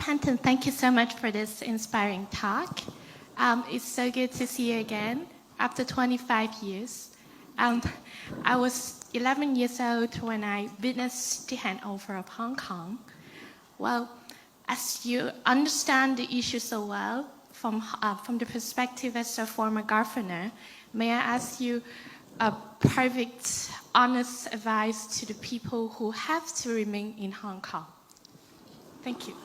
Patten, thank you so much for this inspiring talk. It's so good to see you again after 25 years. I was 11 years old when I witnessed the handover of Hong Kong. Well, as you understand the issue so well, from the perspective as a former governor, may I ask you a perfect, honest advice to the people who have to remain in Hong Kong? Thank you.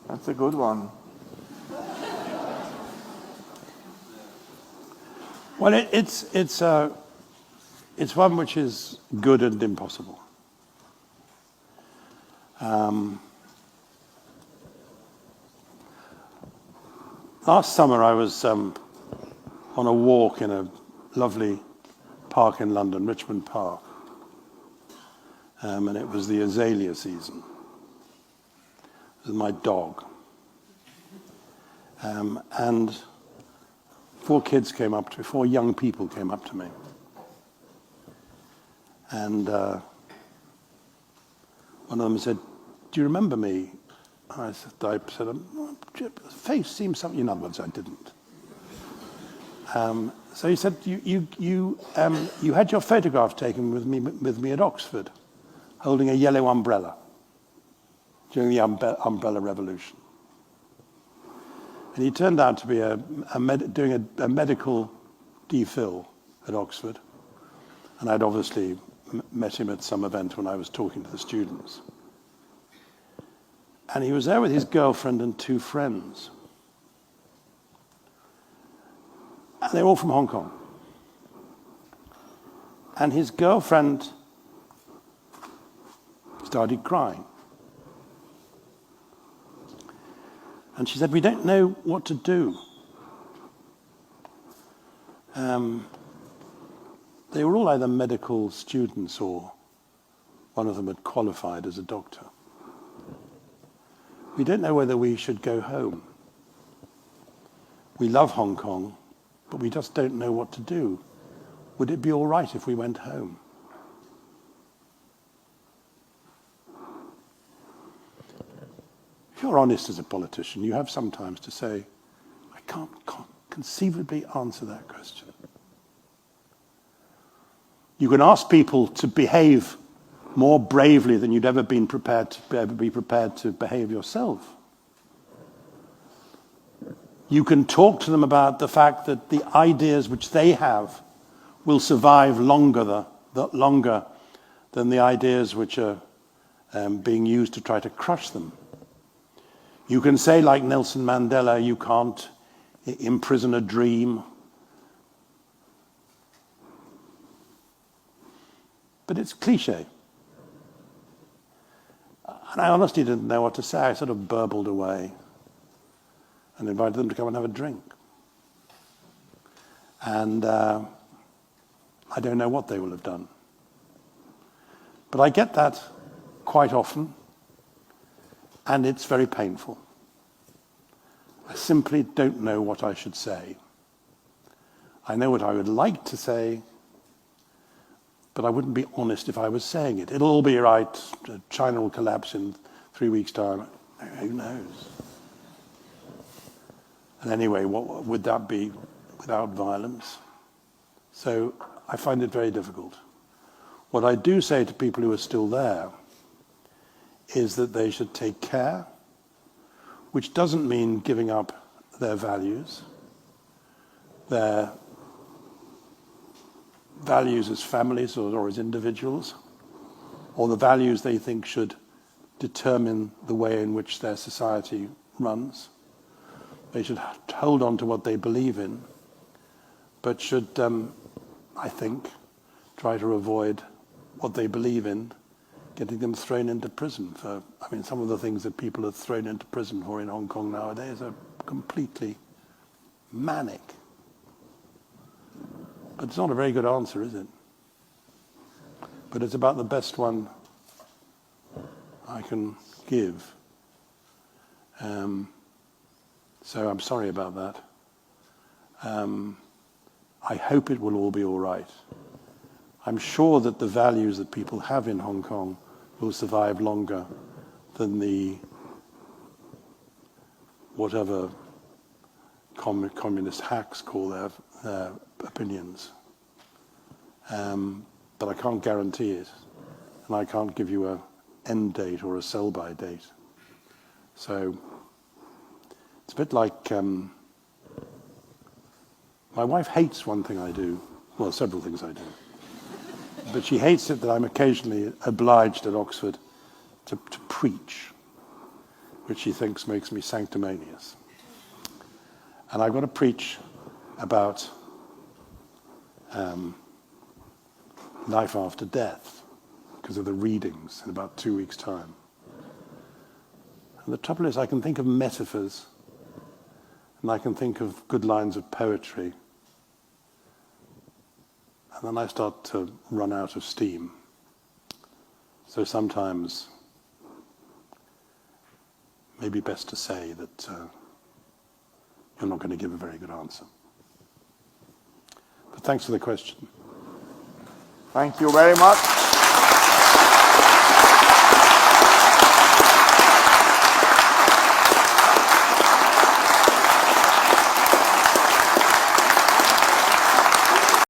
That's a good one. Well, it's one which is good and impossible. Last summer I was on a walk in a lovely park in London, Richmond Park, and it was the azalea season. With my dog. And four young people came up to me. And one of them said, "Do you remember me?" I said, "Face seems something," in other words, I didn't. So he said, you had your photograph taken with me at Oxford, holding a yellow umbrella during the umbrella revolution. And he turned out to be doing a medical DPhil at Oxford. And I'd obviously met him at some event when I was talking to the students. And he was there with his girlfriend and two friends. And they were all from Hong Kong. And his girlfriend started crying. And she said, "We don't know what to do." They were all either medical students or one of them had qualified as a doctor. "We don't know whether we should go home. We love Hong Kong, but we just don't know what to do. Would it be all right if we went home?" If you're honest as a politician, you have sometimes to say, "I can't conceivably answer that question." You can ask people to behave more bravely than you'd ever be prepared to behave yourself. You can talk to them about the fact that the ideas which they have will survive longer than the ideas which are being used to try to crush them. You can say, like Nelson Mandela, you can't imprison a dream. But it's cliche. And I honestly didn't know what to say. I sort of burbled away and invited them to come and have a drink. And I don't know what they will have done. But I get that quite often. And it's very painful. I simply don't know what I should say. I know what I would like to say, but I wouldn't be honest if I was saying it. It'll all be right. China will collapse in 3 weeks' time. Who knows? And anyway, what would that be without violence? So I find it very difficult. What I do say to people who are still there is that they should take care, which doesn't mean giving up their values as families or as individuals, or the values they think should determine the way in which their society runs. They should hold on to what they believe in, but should, I think, try to avoid what they believe in getting them thrown into prison for, some of the things that people are thrown into prison for in Hong Kong nowadays are completely manic. But it's not a very good answer, is it? But it's about the best one I can give. So I'm sorry about that. I hope it will all be all right. I'm sure that the values that people have in Hong Kong will survive longer than the whatever communist hacks call their opinions. But I can't guarantee it, and I can't give you an end date or a sell-by date. So it's a bit like my wife hates one thing I do, well, several things I do, but she hates it that I'm occasionally obliged at Oxford to preach, which she thinks makes me sanctimonious. And I've got to preach about life after death because of the readings in about 2 weeks' time. And the trouble is I can think of metaphors and I can think of good lines of poetry, and then I start to run out of steam. So sometimes maybe best to say that you're not going to give a very good answer. But thanks for the question. Thank you very much.